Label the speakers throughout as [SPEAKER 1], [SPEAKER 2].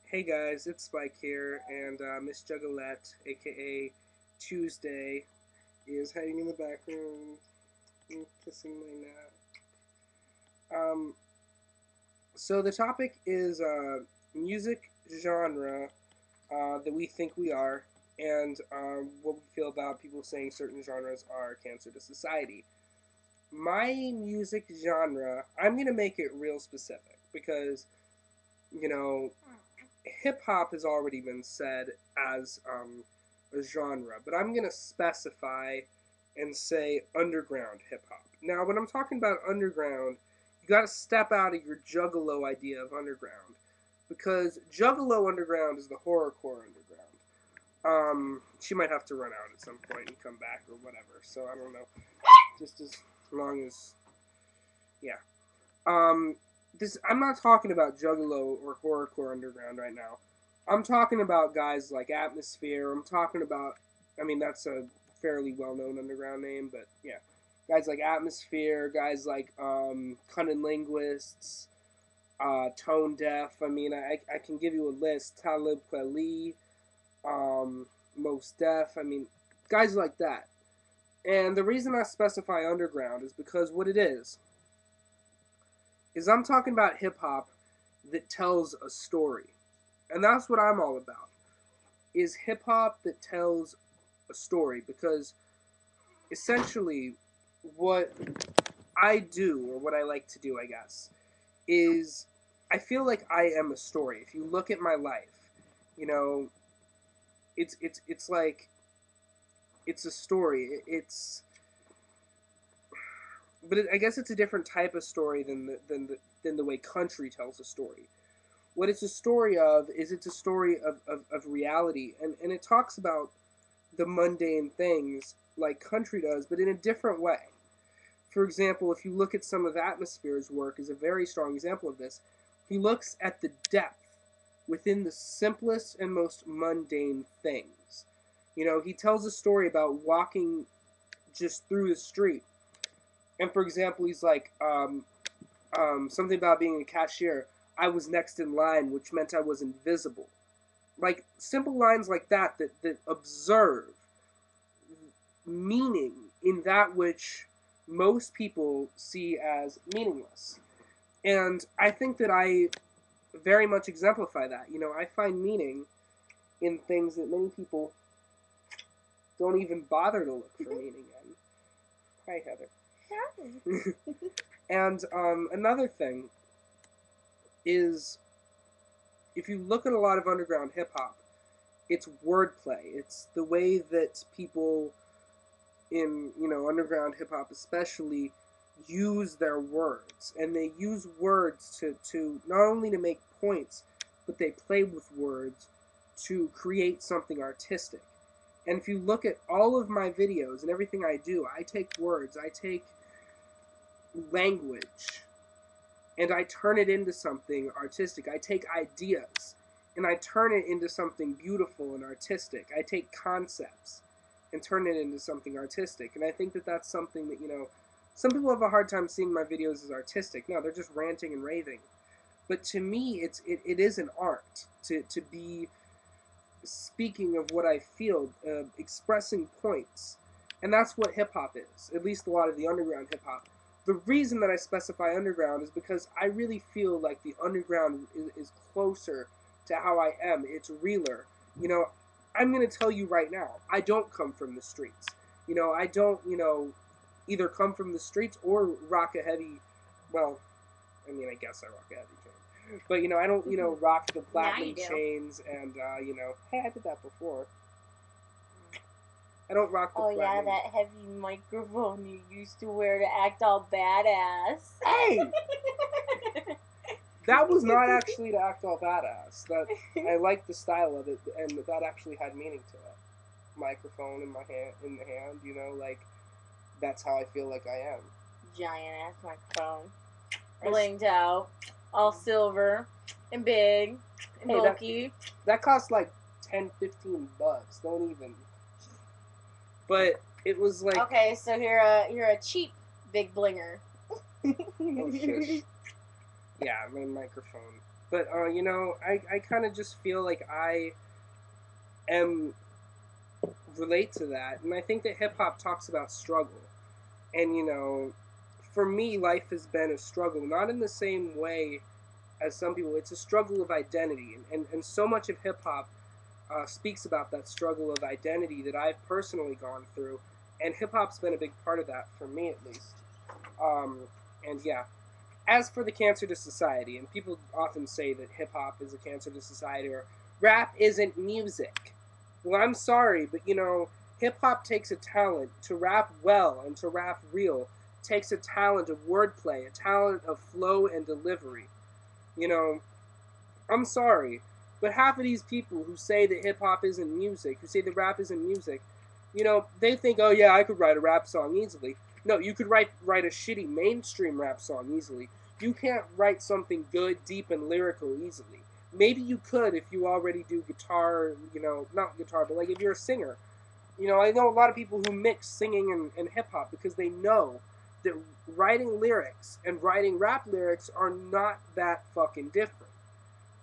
[SPEAKER 1] Hey guys, it's Spike here, and Miss Juggalette, aka Tuesday, is hiding in the background and kissing my nut. So the topic is music genre that we think we are, and what we feel about people saying certain genres are cancer to society. My music genre, I'm gonna make it real specific because you know hip hop has already been said as a genre, but I'm gonna specify and say underground hip hop. Now, when I'm talking about underground, you got to step out of your Juggalo idea of underground, because Juggalo underground is the horrorcore underground. She might have to run out at some point and come back or whatever. So I don't know. Just as long as, yeah. This I'm not talking about Juggalo or horrorcore underground right now. I'm talking about guys like Atmosphere. I'm talking about, I mean, that's a fairly well-known underground name, but yeah, guys like Atmosphere, guys like Cunning Linguists, Tone Deaf. I mean, I can give you a list. Talib Kweli, Most Def. I mean, guys like that. And the reason I specify underground is because what it is I'm talking about hip hop that tells a story. And that's what I'm all about. Is hip hop that tells a story, because essentially what I do, or what I like to do, I guess, is I feel like I am a story. If you look at my life, you know, it's like it's a story. I guess it's a different type of story than the way country tells a story. What it's a story of is it's a story of reality, and it talks about the mundane things like country does, but in a different way. For example, if you look at some of Atmosphere's work, is a very strong example of this. He looks at the depth within the simplest and most mundane things. He tells a story about walking just through the street, and for example, he's like, something about being a cashier. I was next in line, which meant I was invisible. Like simple lines like that observe meaning in that which most people see as meaningless. And I think that I very much exemplify that. I find meaning in things that many people don't even bother to look for meaning in. Hi, Heather. And another thing is, if you look at a lot of underground hip hop, it's wordplay. It's the way that people in underground hip hop especially use their words, and they use words to not only to make points, but they play with words to create something artistic. And if you look at all of my videos and everything I do, I take words, I take language, and I turn it into something artistic. I take ideas and I turn it into something beautiful and artistic. I take concepts and turn it into something artistic. And I think that that's something that, some people have a hard time seeing my videos as artistic. No, they're just ranting and raving. But to me, it is an art to be speaking of what I feel, expressing points. And that's what hip hop is, at least a lot of the underground hip hop. The reason that I specify underground is because I really feel like the underground is closer to how I am. It's realer. I'm going to tell you right now, I don't come from the streets. I don't, either come from the streets or rock a heavy, well, I mean, I guess I rock a heavy chain. But, I don't, rock the platinum chains and, hey, I did that before. I don't rock the platinum.
[SPEAKER 2] Oh, yeah, that heavy microphone you used to wear to act all badass.
[SPEAKER 1] Hey! That was not actually to act all badass. That I liked the style of it, and that actually had meaning to it. Microphone in the hand, like that's how I feel like I am.
[SPEAKER 2] Giant ass microphone, blinged out, all silver and big and bulky.
[SPEAKER 1] That cost like $10-15. Don't even. But it was like,
[SPEAKER 2] okay, so you're a cheap big blinger.
[SPEAKER 1] Oh shit. Yeah, my microphone. But, you know, I kind of just feel like I am relate to that. And I think that hip-hop talks about struggle. And, you know, for me, life has been a struggle. Not in the same way as some people. It's a struggle of identity. And so much of hip-hop speaks about that struggle of identity that I've personally gone through. And hip-hop's been a big part of that, for me at least. Um, and, yeah. As for the cancer to society, and people often say that hip-hop is a cancer to society, or rap isn't music. Well, I'm sorry, but, you know, hip-hop takes a talent to rap well and to rap real. It takes a talent of wordplay, a talent of flow and delivery. You know, I'm sorry, but half of these people who say that hip-hop isn't music, who say that rap isn't music, you know, they think, oh yeah, I could write a rap song easily. No, you could write a shitty mainstream rap song easily. You can't write something good, deep, and lyrical easily. Maybe you could if you already do guitar, you know, not guitar, but like if you're a singer. You know, I know a lot of people who mix singing and hip-hop because they know that writing lyrics and writing rap lyrics are not that fucking different.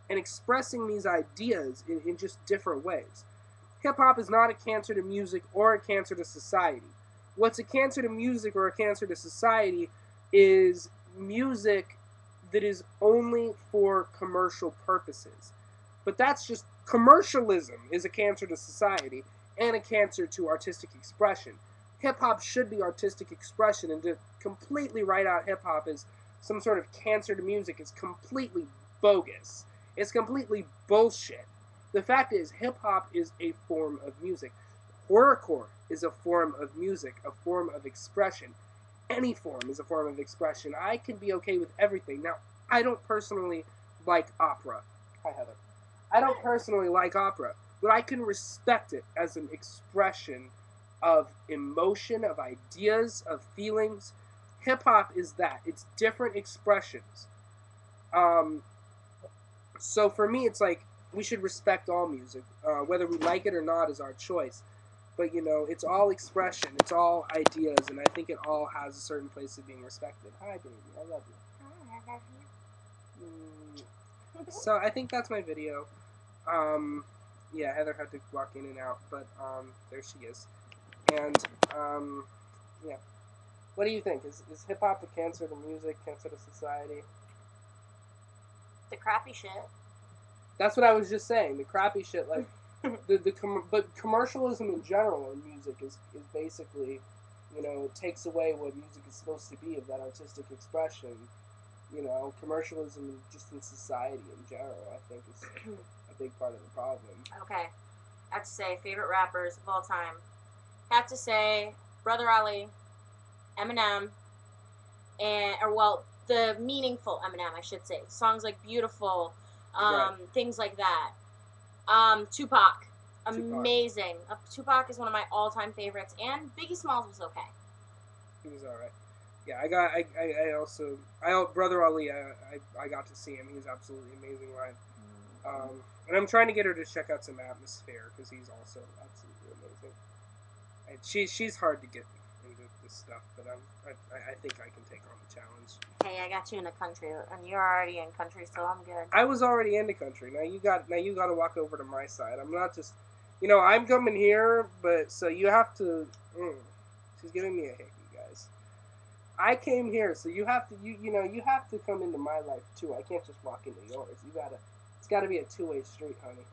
[SPEAKER 1] And expressing these ideas in just different ways. Hip-hop is not a cancer to music or a cancer to society. What's a cancer to music or a cancer to society is music that is only for commercial purposes. But that's just commercialism is a cancer to society and a cancer to artistic expression. Hip-hop should be artistic expression, and to completely write out hip-hop as some sort of cancer to music is completely bogus. It's completely bullshit. The fact is, hip-hop is a form of music. Horrorcore is a form of music, a form of expression. Any form is a form of expression. I can be okay with everything. Now, I don't personally like opera. Hi, Heather. I don't personally like opera, but I can respect it as an expression of emotion, of ideas, of feelings. Hip-hop is that. It's different expressions. So for me, it's like, we should respect all music. Whether we like it or not is our choice. But, you know, it's all expression. It's all ideas. And I think it all has a certain place of being respected. Hi, baby. I love you.
[SPEAKER 2] Oh, I love you.
[SPEAKER 1] So I think that's my video. Yeah, Heather had to walk in and out. But there she is. And, yeah. What do you think? Is hip-hop a cancer to music, cancer to society?
[SPEAKER 2] The crappy shit.
[SPEAKER 1] That's what I was just saying. The crappy shit, like... but commercialism in general in music is basically, you know, it takes away what music is supposed to be, of that artistic expression. You know, commercialism just in society in general, I think, is a big part of the problem.
[SPEAKER 2] Okay. I have to say, favorite rappers of all time. I have to say, Brother Ali, Eminem, the meaningful Eminem, I should say. Songs like Beautiful,
[SPEAKER 1] Right.
[SPEAKER 2] things like that. Tupac. Amazing. Tupac is one of my all-time favorites, and Biggie Smalls was okay.
[SPEAKER 1] He was alright. Yeah, Brother Ali, I got to see him. He's absolutely amazing live. And I'm trying to get her to check out some Atmosphere, because he's also absolutely amazing. And she's hard to get into this stuff, but I think I can take on the challenge.
[SPEAKER 2] Hey, I got you in the country, and you're already in country, so I'm good.
[SPEAKER 1] I was already in the country. Now you got to walk over to my side. I'm not just, you know, I'm coming here, but so you have to. She's giving me a hit, you guys. I came here, so you have to. You have to come into my life too. I can't just walk into yours. It's gotta be a two-way street, honey.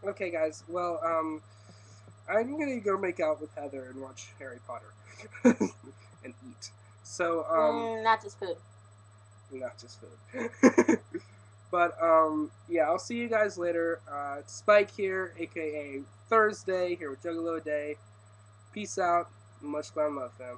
[SPEAKER 1] Okay, guys. Well, I'm gonna go make out with Heather and watch Harry Potter and eat. So,
[SPEAKER 2] not just food.
[SPEAKER 1] Not just food. But, yeah, I'll see you guys later. It's Spike here, aka Thursday, here with Juggalo A Day. Peace out. Much love, fam.